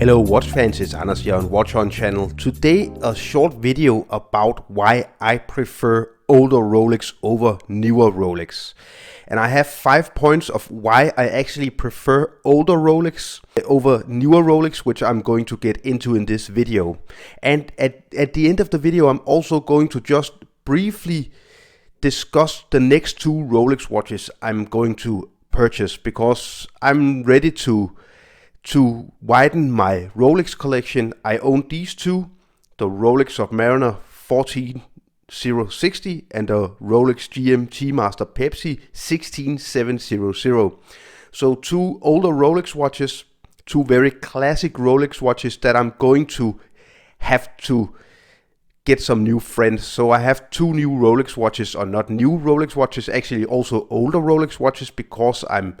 Hello watch fans, it's Anders here on Watch On channel. Today a short video about why I prefer older Rolex over newer Rolex. And I have 5 points of why I actually prefer older Rolex over newer Rolex, which I'm going to get into in this video. And at the end of the video I'm also going to just briefly discuss the next two Rolex watches I'm going to purchase, because I'm ready to widen my Rolex collection. I own these two, the Rolex Submariner 14060 and the Rolex GMT Master Pepsi 16700. So two older Rolex watches, two very classic Rolex watches that I'm going to have to get some new friends. So I have two new Rolex watches, or not new Rolex watches, actually also older Rolex watches, because I'm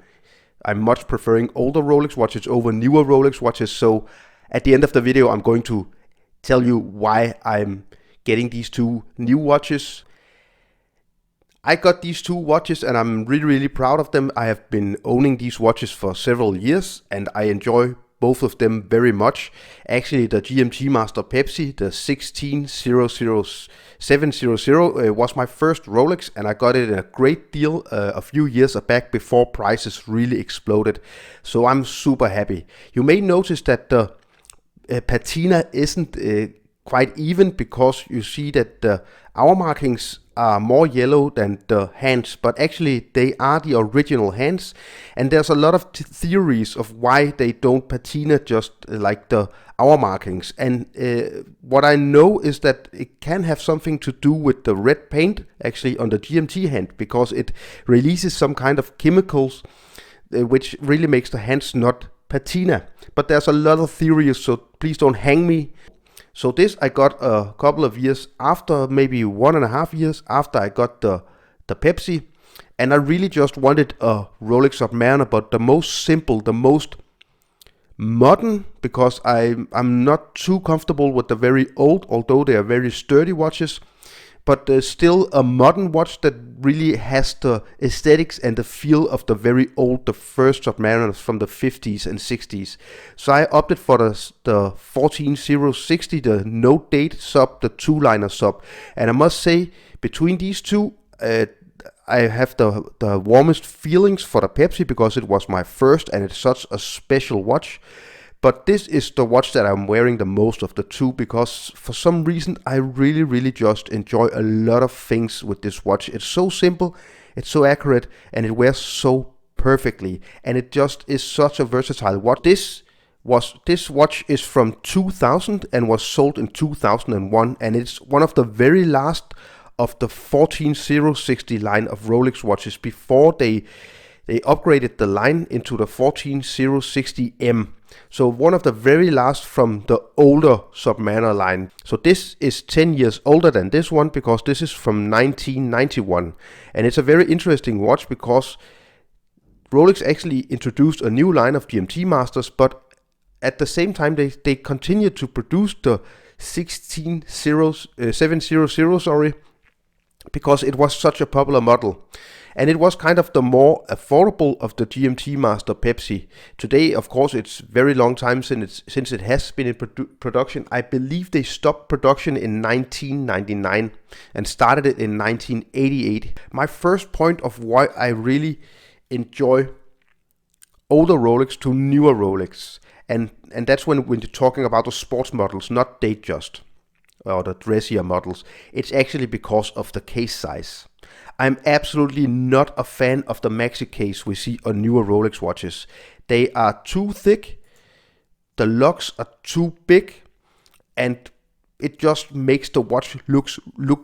much preferring older Rolex watches over newer Rolex watches. So at the end of the video, I'm going to tell you why I'm getting these two new watches. I got these two watches and I'm really proud of them. I have been owning these watches for several years and I enjoy both of them very much. Actually, the GMT Master Pepsi, the 16700, was my first Rolex, and I got it at a great deal a few years back before prices really exploded. So I'm super happy. You may notice that the patina isn't quite even, because you see that the hour markings are more yellow than the hands, but actually they are the original hands, and there's a lot of theories of why they don't patina just like the hour markings. And what I know is that it can have something to do with the red paint actually on the GMT hand, because it releases some kind of chemicals which really makes the hands not patina. But there's a lot of theories, so please don't hang me. So this I got a couple of years after, maybe 1.5 years after I got the Pepsi. And I really just wanted a Rolex Submariner, but the most simple, the most modern, because I'm not too comfortable with the very old, although they are very sturdy watches. But still a modern watch that really has the aesthetics and the feel of the very old, the first Submariners from the 50s and 60s. So I opted for the 14060, the no date sub, the two-liner sub. And I must say, between these two, I have the warmest feelings for the Pepsi, because it was my first and it's such a special watch. But this is the watch that I'm wearing the most of the two, because for some reason I really just enjoy a lot of things with this watch. It's so simple, it's so accurate, and it wears so perfectly, and it just is such a versatile watch. This watch is from 2000 and was sold in 2001, and it's one of the very last of the 14060 line of Rolex watches before they upgraded the line into the 14060M. So one of the very last from the older Submariner line. So this is 10 years older than this one, because this is from 1991. And it's a very interesting watch, because Rolex actually introduced a new line of GMT Masters, but at the same time they continued to produce the 16700, because it was such a popular model. And it was kind of the more affordable of the GMT Master Pepsi. Today, of course, it's very long time since it has been in production. I believe they stopped production in 1999 and started it in 1988. My first point of why I really enjoy older Rolex to newer Rolex. And that's when you're talking about the sports models, not Datejust or the dressier models. It's actually because of the case size. I'm absolutely not a fan of the maxi case we see on newer Rolex watches. They are too thick, the locks are too big, and it just makes the watch look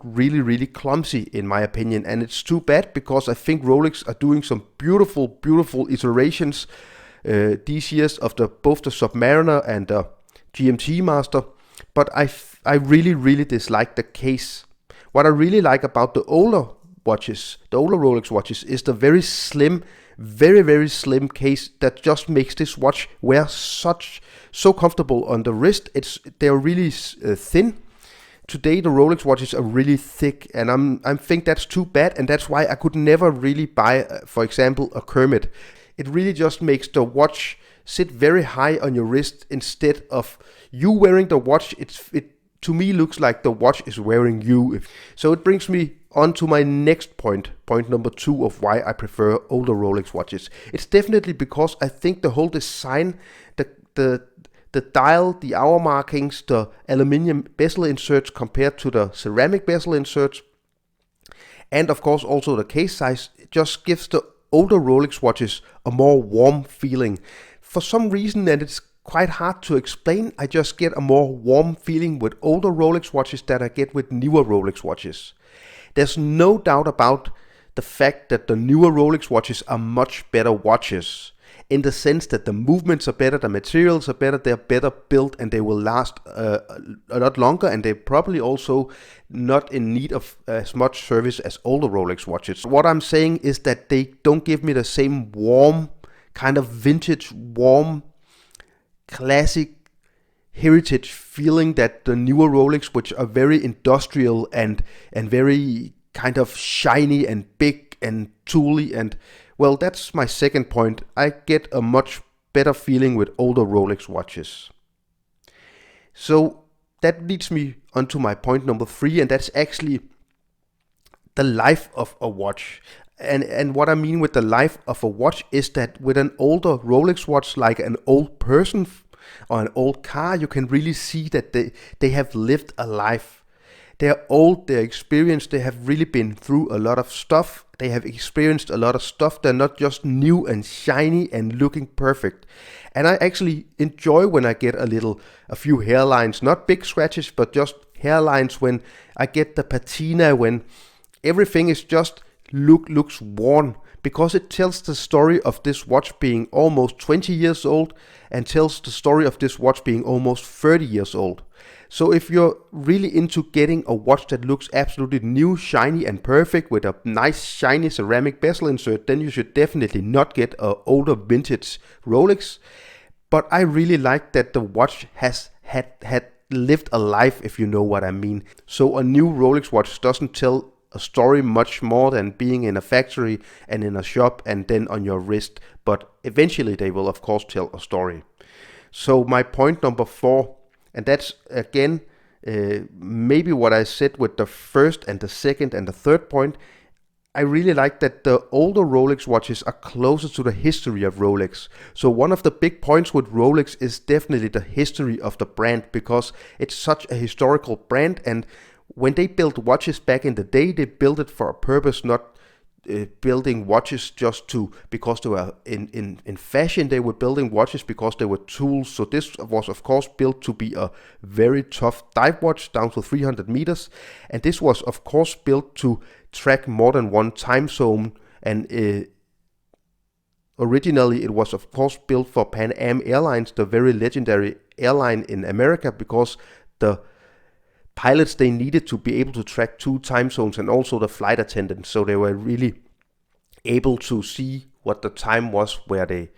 really clumsy, in my opinion. And it's too bad, because I think Rolex are doing some beautiful iterations these years of both the Submariner and the GMT Master. But I really dislike the case. What I really like about the older watches, the older Rolex watches, is the very slim, very slim case that just makes this watch wear so comfortable on the wrist. They're really thin. Today the Rolex watches are really thick, and I think that's too bad, and that's why I could never really buy, for example, a Kermit. it really just makes the watch sit very high on your wrist instead of you wearing the watch. It to me looks like the watch is wearing you. So it brings me on to my next point number 2 of why I prefer older Rolex watches. It's definitely because I think the whole design, the dial, the hour markings, the aluminium bezel inserts compared to the ceramic bezel inserts, and of course also the case size, just gives the older Rolex watches a more warm feeling. For some reason, and it's quite hard to explain, I just get a more warm feeling with older Rolex watches than I get with newer Rolex watches. There's no doubt about the fact that the newer Rolex watches are much better watches, in the sense that the movements are better, the materials are better, they're better built, and they will last a lot longer, and they're probably also not in need of as much service as older Rolex watches. What I'm saying is that they don't give me the same warm, kind of vintage, warm, classic heritage feeling that the newer Rolex, which are very industrial and very kind of shiny and big and tooly, and well, that's my second point. I get a much better feeling with older Rolex watches. So that leads me onto my point number 3, and that's actually the life of a watch. And what I mean with the life of a watch is that with an older Rolex watch, like an old person or an old car, you can really see that they have lived a life. They're old, they're experienced, they have really been through a lot of stuff. They have experienced a lot of stuff. They're not just new and shiny and looking perfect. And I actually enjoy when I get a few hairlines, not big scratches, but just hairlines, when I get the patina, when everything is just looks worn, because it tells the story of this watch being almost 20 years old and tells the story of this watch being almost 30 years old. So if you're really into getting a watch that looks absolutely new, shiny and perfect with a nice shiny ceramic bezel insert, then you should definitely not get an older vintage Rolex. But I really like that the watch has had lived a life, if you know what I mean. So a new Rolex watch doesn't tell a story much more than being in a factory and in a shop and then on your wrist, but eventually they will of course tell a story. So my point number 4, and that's again maybe what I said with the first and the second and the third point, I really like that the older Rolex watches are closer to the history of Rolex. So one of the big points with Rolex is definitely the history of the brand, because it's such a historical brand, and when they built watches back in the day, they built it for a purpose, not building watches just because they were in fashion. They were building watches because they were tools. So this was of course built to be a very tough dive watch down to 300 meters. And this was of course built to track more than one time zone. And originally it was of course built for Pan Am Airlines, the very legendary airline in America, because the pilots, they needed to be able to track 2 time zones, and also the flight attendants, so they were really able to see what the time was where they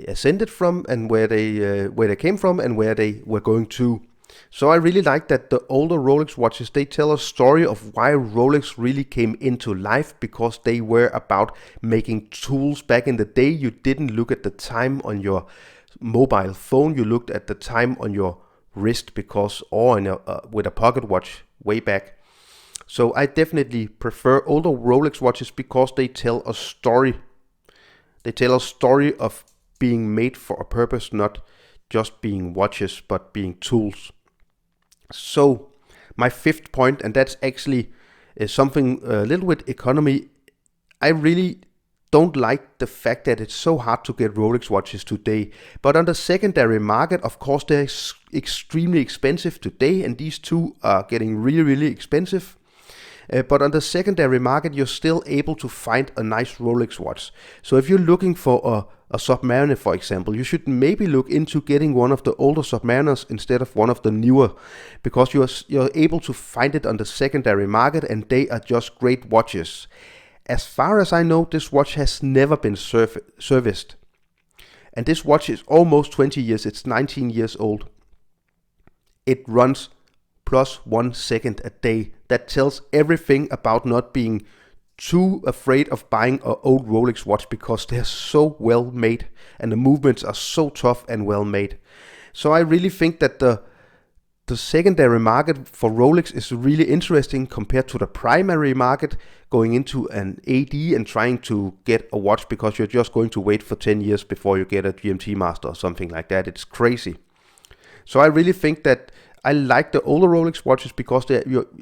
ascended from, and where they came from, and where they were going to. So I really like that the older Rolex watches, they tell a story of why Rolex really came into life, because they were about making tools. Back in the day, you didn't look at the time on your mobile phone, you looked at the time on your wrist, or with a pocket watch way back. So I definitely prefer older Rolex watches because they tell a story. They tell a story of being made for a purpose, not just being watches, but being tools. So my 5th point, and that's actually something a little with economy. I really don't like the fact that it's so hard to get Rolex watches today. But on the secondary market, of course, they're extremely expensive today, and these two are getting really, really expensive. But on the secondary market, you're still able to find a nice Rolex watch. So if you're looking for a Submariner, for example, you should maybe look into getting one of the older Submariners instead of one of the newer, because you're able to find it on the secondary market, and they are just great watches. As far as I know, this watch has never been serviced. And this watch is almost 20 years, it's 19 years old. It runs plus 1 second a day. That tells everything about not being too afraid of buying an old Rolex watch because they're so well made and the movements are so tough and well made. So I really think that the secondary market for Rolex is really interesting compared to the primary market, going into an AD and trying to get a watch because you're just going to wait for 10 years before you get a GMT Master or something like that. It's crazy. So I really think that I like the older Rolex watches because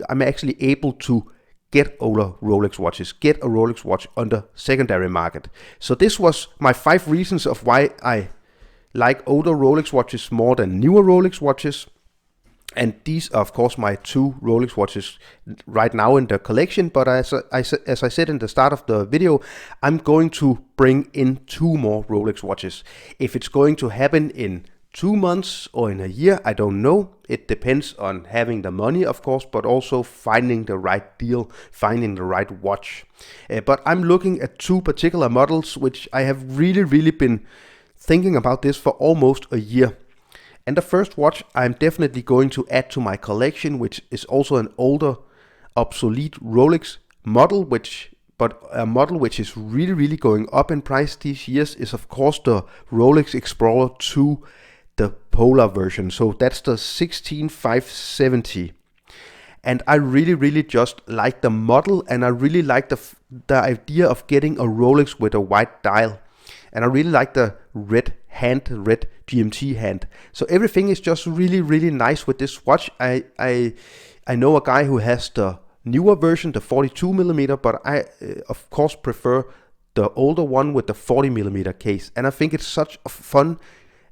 I'm actually able to get older Rolex watches, get a Rolex watch on the secondary market. So this was my 5 reasons of why I like older Rolex watches more than newer Rolex watches. And these are of course my 2 Rolex watches right now in the collection, but as I said in the start of the video, I'm going to bring in 2 more Rolex watches. If it's going to happen in 2 months or in a year, I don't know. It depends on having the money, of course, but also finding the right deal, finding the right watch. But I'm looking at 2 particular models, which I have really been thinking about this for almost a year. And the first watch I'm definitely going to add to my collection, which is also an older, obsolete Rolex model, but a model which is really going up in price these years, is of course the Rolex Explorer 2, the Polar version. So that's the 16570. And I really just like the model, and I really like the idea of getting a Rolex with a white dial. And I really like the red GMT hand. So everything is just really nice with this watch. I know a guy who has the newer version, the 42mm, but I of course prefer the older one with the 40mm case. And I think it's such a fun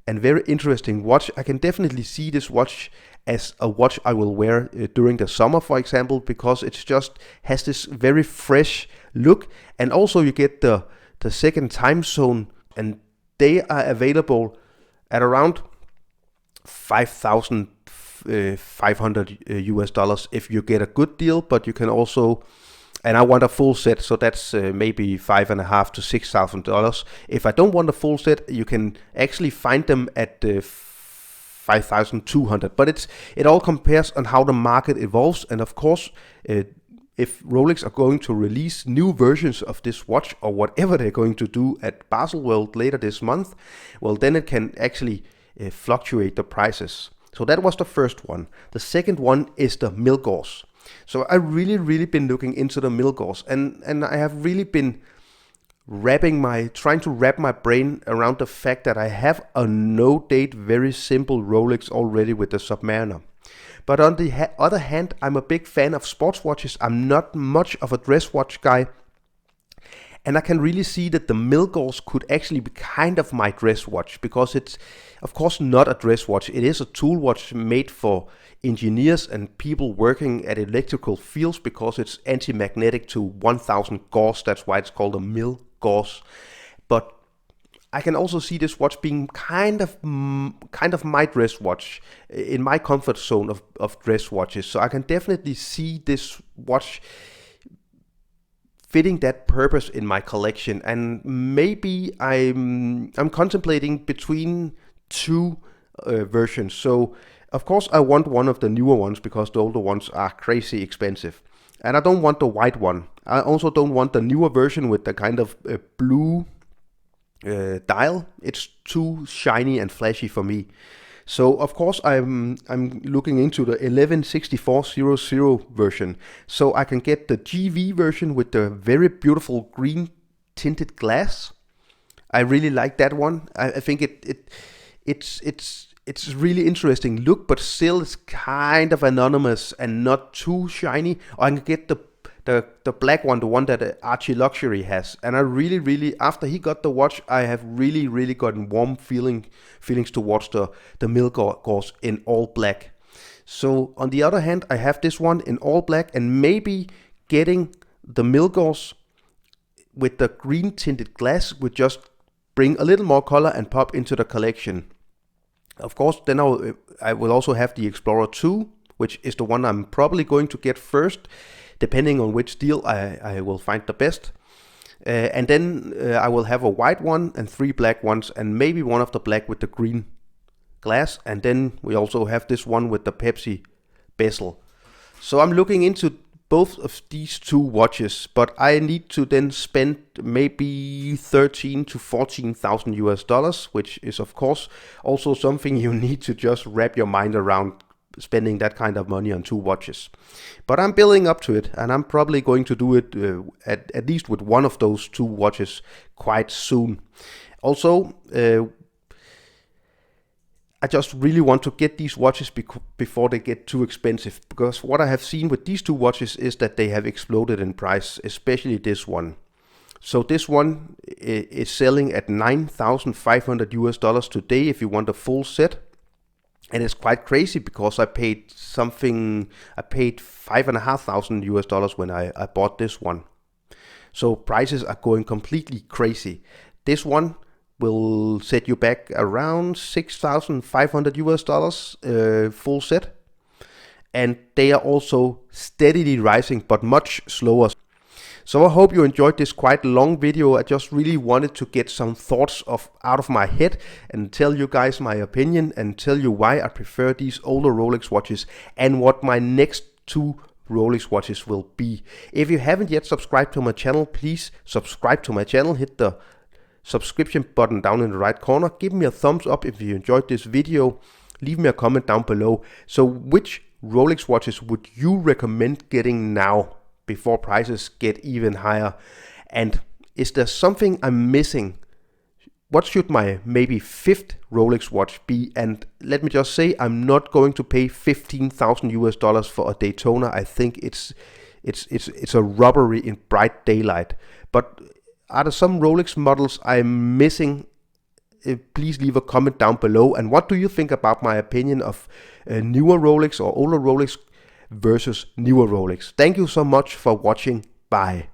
and very interesting watch. I can definitely see this watch as a watch I will wear during the summer, for example, because it's just has this very fresh look. And also you get the second time zone, and they are available at around $5,500 US if you get a good deal. But you can also, and I want a full set, so that's maybe $5,500 to $6,000. If I don't want a full set, you can actually find them at $5,200. But it all compares on how the market evolves, and of course, if Rolex are going to release new versions of this watch or whatever they're going to do at Baselworld later this month, well, then it can actually fluctuate the prices. So that was the first one. The second one is the Milgauss. So I really been looking into the Milgauss, and I have really been trying to wrap my brain around the fact that I have a no-date, very simple Rolex already with the Submariner. But on the other hand, I'm a big fan of sports watches. I'm not much of a dress watch guy. And I can really see that the Milgauss could actually be kind of my dress watch, because it's of course not a dress watch. It is a tool watch made for engineers and people working at electrical fields, because it's anti-magnetic to 1000 Gauss. That's why it's called a Milgauss. But I can also see this watch being kind of my dress watch, in my comfort zone of dress watches. So I can definitely see this watch fitting that purpose in my collection. And maybe I'm contemplating between 2 versions. So of course I want one of the newer ones, because the older ones are crazy expensive. And I don't want the white one. I also don't want the newer version with the kind of blue dial. It's too shiny and flashy for me. So of course I'm looking into the 116400 version, so I can get the GV version with the very beautiful green tinted glass. I really like that one. I think it's really interesting look, but still it's kind of anonymous and not too shiny. Or I can get the black one, the one that Archie Luxury has. And I really, after he got the watch, I have really gotten warm feelings towards the Milgauss in all black. So on the other hand, I have this one in all black, and maybe getting the Milgauss with the green tinted glass would just bring a little more color and pop into the collection. Of course, then I will also have the Explorer 2, which is the one I'm probably going to get first, depending on which deal I will find the best. And then I will have a white one and 3 black ones, and maybe one of the black with the green glass. And then we also have this one with the Pepsi bezel. So I'm looking into both of these two watches, but I need to then spend maybe 13 to 14,000 US dollars, which is of course also something you need to just wrap your mind around, spending that kind of money on two watches. But I'm building up to it, and I'm probably going to do it at least with one of those two watches quite soon. Also, I just really want to get these watches before they get too expensive, because what I have seen with these two watches is that they have exploded in price, especially this one. So this one is selling at 9,500 US dollars today if you want a full set. And it's quite crazy because I paid 5,500 US dollars when I bought this one. So prices are going completely crazy. This one will set you back around 6,500 US dollars full set. And they are also steadily rising, but much slower. So I hope you enjoyed this quite long video. I just really wanted to get some thoughts out of my head and tell you guys my opinion and tell you why I prefer these older Rolex watches and what my next two Rolex watches will be. If you haven't yet subscribed to my channel, please subscribe to my channel. Hit the subscription button down in the right corner. Give me a thumbs up if you enjoyed this video. Leave me a comment down below. So which Rolex watches would you recommend getting now before prices get even higher? And is there something I'm missing? What should my maybe fifth Rolex watch be? And let me just say, I'm not going to pay 15,000 US dollars for a Daytona. I think it's a robbery in bright daylight. But are there some Rolex models I'm missing? Please leave a comment down below. And what do you think about my opinion of newer Rolex or older Rolex versus newer Rolex? Thank you so much for watching. Bye.